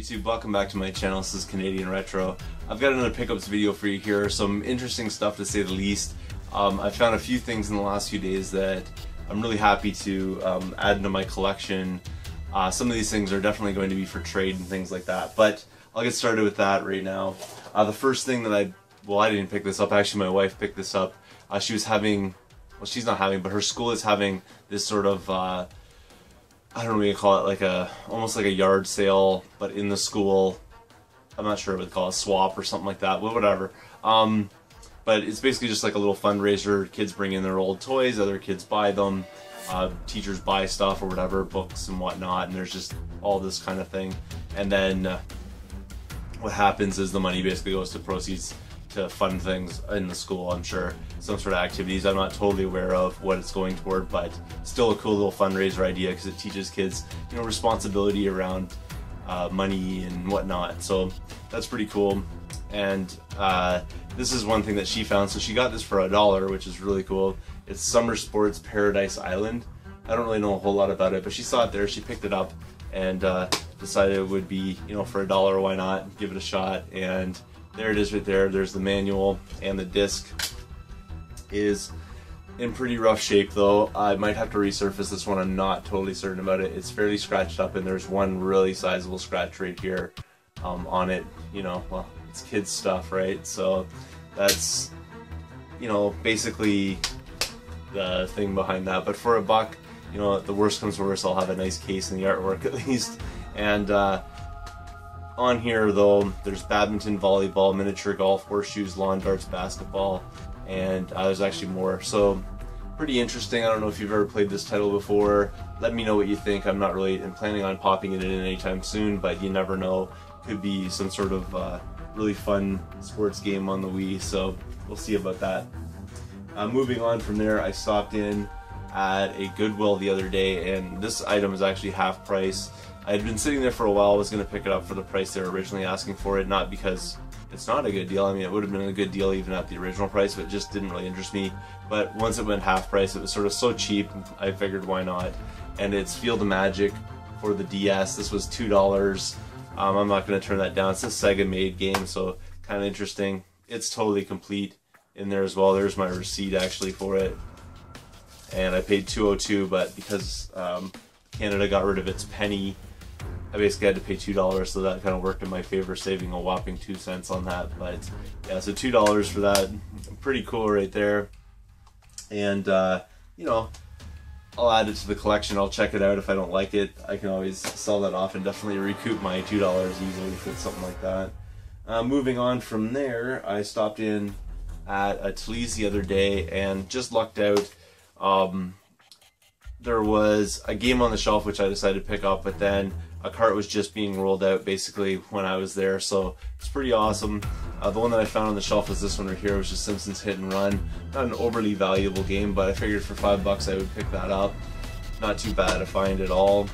YouTube? Welcome back to my channel. This is Canadian Retro. I've got another pickups video for you here. Some interesting stuff to say the least. I found a few things in the last few days that I'm really happy to add into my collection. Some of these things are definitely going to be for trade and things like that, but I'll get started with that right now. The first thing that I didn't pick this up, actually my wife picked this up. She was having, well, she's not having, but her school is having this sort of I don't know what you call it, like almost like a yard sale, but in the school. I'm not sure what they call it, a swap or something like that, but whatever. But it's basically just like a little fundraiser. Kids bring in their old toys, other kids buy them, teachers buy stuff or whatever, books and whatnot, and there's just all this kind of thing. And then what happens is the money basically goes to proceeds to fund things in the school, I'm sure. Some sort of activities. I'm not totally aware of what it's going toward, but still a cool little fundraiser idea because it teaches kids, you know, responsibility around money and whatnot. So that's pretty cool. And this is one thing that she found. So she got this for $1, which is really cool. It's Summer Sports Paradise Island. I don't really know a whole lot about it, but she saw it there. She picked it up and decided it would be, you know, for $1, why not give it a shot. And there it is right there. There's the manual, and the disc is in pretty rough shape though. I might have to resurface this one. I'm not totally certain about it. It's fairly scratched up, and there's one really sizable scratch right here on it. You know, well, it's kids stuff, right? So that's, you know, basically the thing behind that. But for $1, you know, the worst comes to worst, I'll have a nice case in the artwork at least. And on here though, there's badminton, volleyball, miniature golf, horseshoes, lawn darts, basketball, and there's actually more. So pretty interesting. I don't know if you've ever played this title before. Let me know what you think. I'm not really planning on popping it in anytime soon, but you never know. Could be some sort of really fun sports game on the Wii, so we'll see about that. Moving on from there, I stopped in at a Goodwill the other day, and this item is actually half price. I had been sitting there for a while. I was going to pick it up for the price they were originally asking for it, not because it's not a good deal. I mean, it would have been a good deal even at the original price, but it just didn't really interest me. But once it went half price, it was sort of so cheap, I figured why not. And it's Field of Magic for the DS. This was $2. I'm not going to turn that down. It's a Sega-made game, so kind of interesting. It's totally complete in there as well. There's my receipt actually for it. And I paid $2.02, but because Canada got rid of its penny, I basically had to pay $2, so that kind of worked in my favor, saving a whopping 2 cents on that. But yeah, so $2 for that. Pretty cool right there. And you know, I'll add it to the collection. I'll check it out. If I don't like it, I can always sell that off and definitely recoup my $2 easily if it's something like that. Moving on from there, I stopped in at a Leas the other day and just lucked out. There was a game on the shelf which I decided to pick up, but then a cart was just being rolled out basically when I was there, so it's pretty awesome. The one that I found on the shelf was this one right here. It was just Simpsons Hit and Run. Not an overly valuable game, but I figured for $5 I would pick that up. Not too bad to find at all.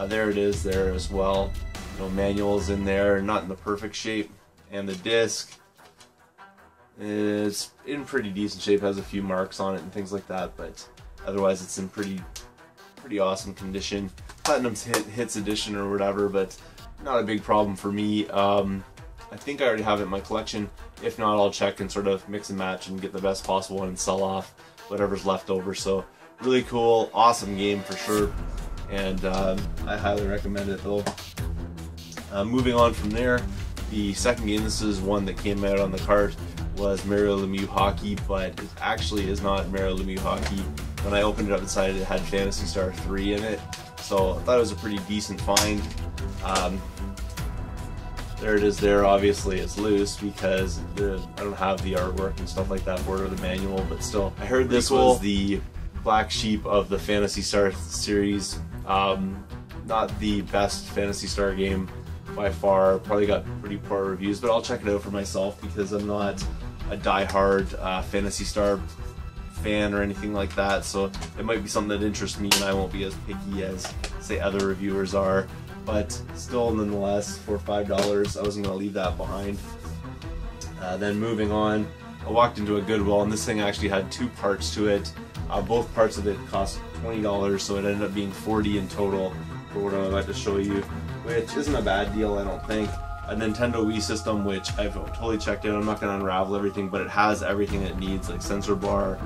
There it is there as well. No manuals in there, not in the perfect shape. And the disc is in pretty decent shape, has a few marks on it and things like that, but otherwise it's in pretty awesome condition. Platinum's Hits edition or whatever, but not a big problem for me. I think I already have it in my collection. If not, I'll check and sort of mix and match and get the best possible one and sell off whatever's left over. So really cool, awesome game for sure, and I highly recommend it though. Moving on from there, the second game, this is one that came out on the cart, was Mario Lemieux Hockey, but it actually is not Mario Lemieux Hockey. When I opened it up inside, it had Phantasy Star 3 in it, so I thought it was a pretty decent find. There it is there. Obviously it's loose because I don't have the artwork and stuff like that for it, or the manual, but still. I heard this was the black sheep of the Phantasy Star series. Not the best Phantasy Star game by far. Probably got pretty poor reviews, but I'll check it out for myself because I'm not a die-hard Phantasy Star fan or anything like that, so it might be something that interests me and I won't be as picky as say other reviewers are, but still nonetheless for $5 I wasn't going to leave that behind. Then moving on, I walked into a Goodwill, and this thing actually had two parts to it. Both parts of it cost $20, so it ended up being $40 in total for what I'm about to show you, which isn't a bad deal, I don't think. A Nintendo Wii System, which I've totally checked out. I'm not going to unravel everything, but it has everything it needs, like sensor bar,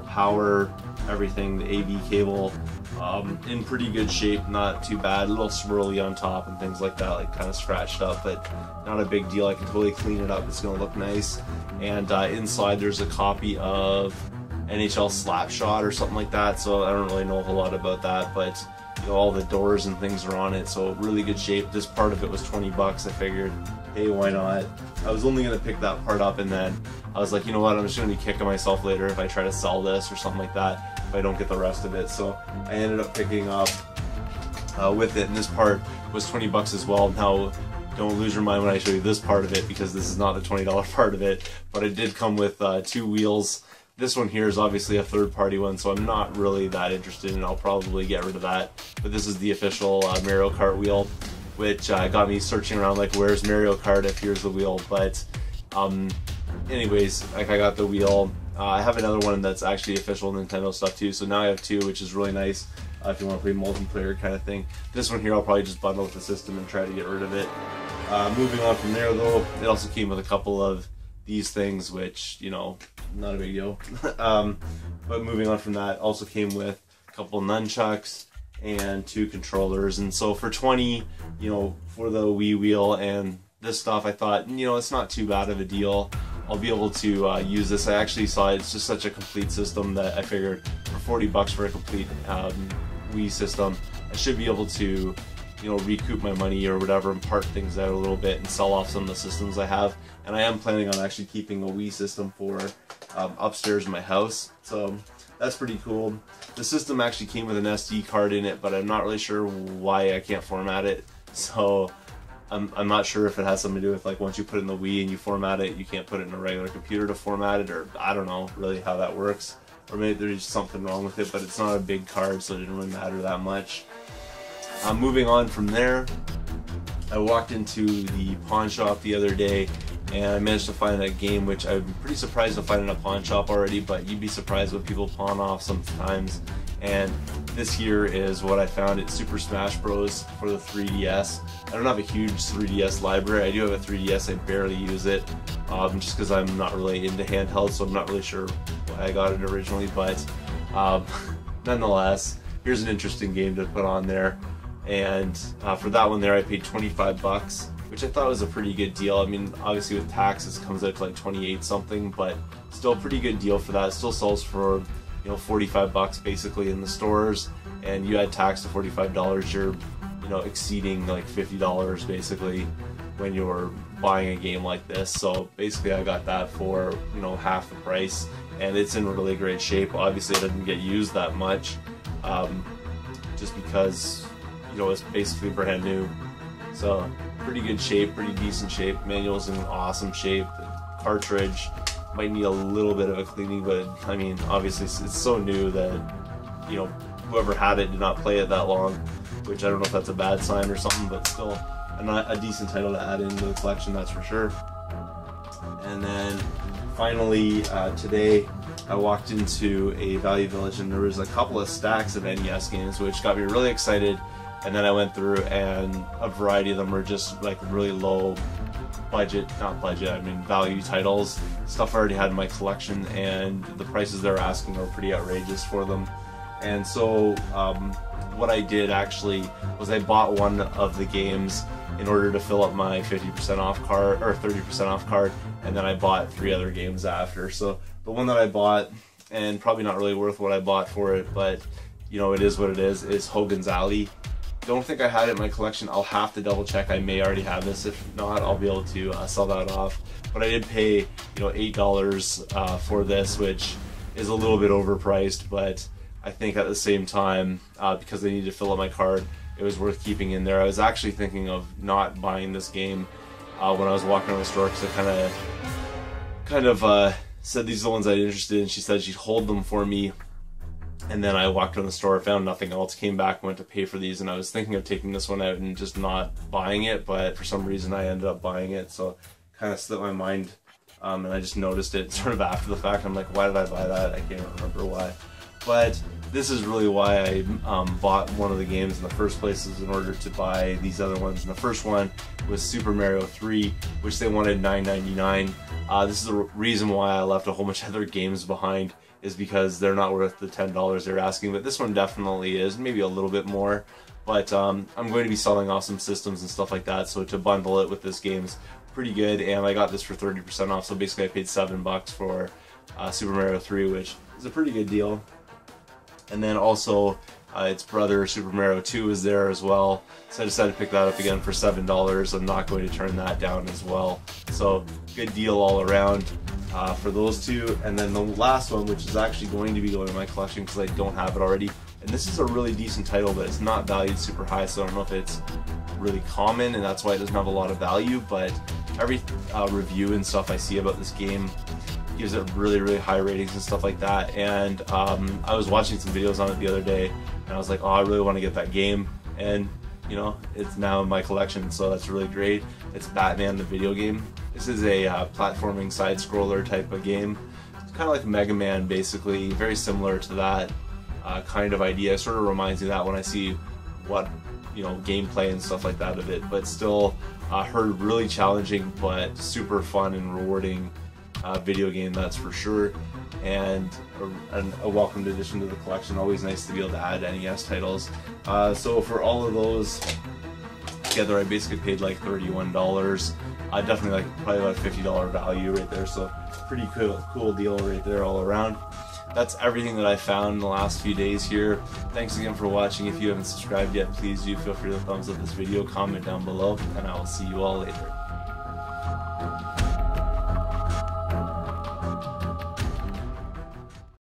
power, everything, the AV cable, in pretty good shape, not too bad, a little swirly on top and things like that, like kind of scratched up, but not a big deal. I can totally clean it up, it's going to look nice. And inside there's a copy of NHL Slapshot or something like that, so I don't really know a whole lot about that, but you know, all the doors and things are on it, so really good shape. This part of it was 20 bucks. I figured, hey, why not? I was only going to pick that part up, and then I was like, you know what, I'm just going to be kicking myself later if I try to sell this or something like that, if I don't get the rest of it. So I ended up picking up with it, and this part was 20 bucks as well. Now, don't lose your mind when I show you this part of it, because this is not the $20 part of it, but it did come with 2 wheels. This one here is obviously a third-party one, so I'm not really that interested, and I'll probably get rid of that. But this is the official Mario Kart wheel, which got me searching around like, where's Mario Kart if here's the wheel. But anyways, like, I got the wheel. I have another one that's actually official Nintendo stuff too, so now I have 2, which is really nice if you want to play multiplayer kind of thing. This one here I'll probably just bundle with the system and try to get rid of it. Moving on from there though, it also came with a couple of these things, which, you know, not a big deal. But moving on from that, also came with a couple nunchucks and 2 controllers. And so for 20, you know, for the Wii wheel and this stuff, I thought, you know, it's not too bad of a deal. I'll be able to use this. I actually saw it's just such a complete system that I figured for 40 bucks for a complete Wii system, I should be able to, you know, recoup my money or whatever and part things out a little bit and sell off some of the systems I have. And I am planning on actually keeping a Wii system for upstairs in my house, so that's pretty cool. The system actually came with an SD card in it, but I'm not really sure why I can't format it, so I'm not sure if it has something to do with, like, once you put it in the Wii and you format it, you can't put it in a regular computer to format it, or I don't know really how that works, or maybe there's something wrong with it, but it's not a big card, so it didn't really matter that much. Moving on from there, I walked into the pawn shop the other day and I managed to find a game which I'm pretty surprised to find in a pawn shop already, but you'd be surprised what people pawn off sometimes. And this here is what I found. It's Super Smash Bros. For the 3DS. I don't have a huge 3DS library. I do have a 3DS, I barely use it, just because I'm not really into handhelds, so I'm not really sure why I got it originally, but nonetheless, here's an interesting game to put on there. And for that one there, I paid 25 bucks, which I thought was a pretty good deal. I mean, obviously with taxes it comes out to like 28 something, but still a pretty good deal for that. It still sells for, you know, 45 bucks basically in the stores, and you add tax to $45, you're, you know, exceeding like $50 basically when you're buying a game like this. So basically I got that for, you know, half the price, and it's in really great shape. Obviously it doesn't get used that much, just because, you know, it's basically brand new. So pretty good shape, pretty decent shape. Manual's in awesome shape. The cartridge might need a little bit of a cleaning, but I mean, obviously it's so new that, you know, whoever had it did not play it that long, which I don't know if that's a bad sign or something, but still a decent title to add into the collection, that's for sure. And then finally today I walked into a Value Village and there was a couple of stacks of NES games, which got me really excited. And then I went through and a variety of them were just like really low budget, not budget, I mean value titles, stuff I already had in my collection, and the prices they were asking were pretty outrageous for them. And so what I did actually was I bought one of the games in order to fill up my 50% off card, or 30% off card, and then I bought 3 other games after. So the one that I bought, and probably not really worth what I bought for it, but you know, it is what it is Hogan's Alley. Don't think I had it in my collection. I'll have to double check. I may already have this. If not, I'll be able to sell that off. But I did pay, you know, $8 for this, which is a little bit overpriced, but I think at the same time, because I need to fill up my card, it was worth keeping in there. I was actually thinking of not buying this game when I was walking around the store, because I kind of said these are the ones I was interested in. She said she'd hold them for me. And then I walked around the store, found nothing else, came back, went to pay for these, and I was thinking of taking this one out and just not buying it, but for some reason I ended up buying it, so kind of slipped my mind, and I just noticed it sort of after the fact. I'm like, why did I buy that? I can't remember why. But this is really why I bought one of the games in the first place, is in order to buy these other ones. And the first one was Super Mario 3, which they wanted $9.99. This is the reason why I left a whole bunch of other games behind, is because they're not worth the $10 they're asking, but this one definitely is, maybe a little bit more. But I'm going to be selling off some systems and stuff like that, so to bundle it with this game's pretty good, and I got this for 30% off, so basically I paid $7 for Super Mario 3, which is a pretty good deal. And then also its brother Super Mario 2 is there as well, so I decided to pick that up again for $7. I'm not going to turn that down as well, so good deal all around for those two. And then the last one, which is actually going to be going in my collection because I don't have it already, and this is a really decent title, but it's not valued super high, so I don't know if it's really common and that's why it doesn't have a lot of value, but every review and stuff I see about this game gives it really high ratings and stuff like that. And I was watching some videos on it the other day, and I was like, oh, I really want to get that game, and you know, it's now in my collection, so that's really great. It's Batman the video game. This is a platforming side-scroller type of game. It's kind of like Mega Man, basically, very similar to that kind of idea. It sort of reminds me of that when I see what, you know, gameplay and stuff like that of it, but still heard really challenging but super fun and rewarding video game, that's for sure, and a welcomed addition to the collection. Always nice to be able to add NES titles. So for all of those together, I basically paid like $31. Definitely like probably about a $50 value right there, so pretty cool deal right there all around. That's everything that I found in the last few days here. Thanks again for watching. If you haven't subscribed yet, please do feel free to thumbs up this video, comment down below, and I will see you all later.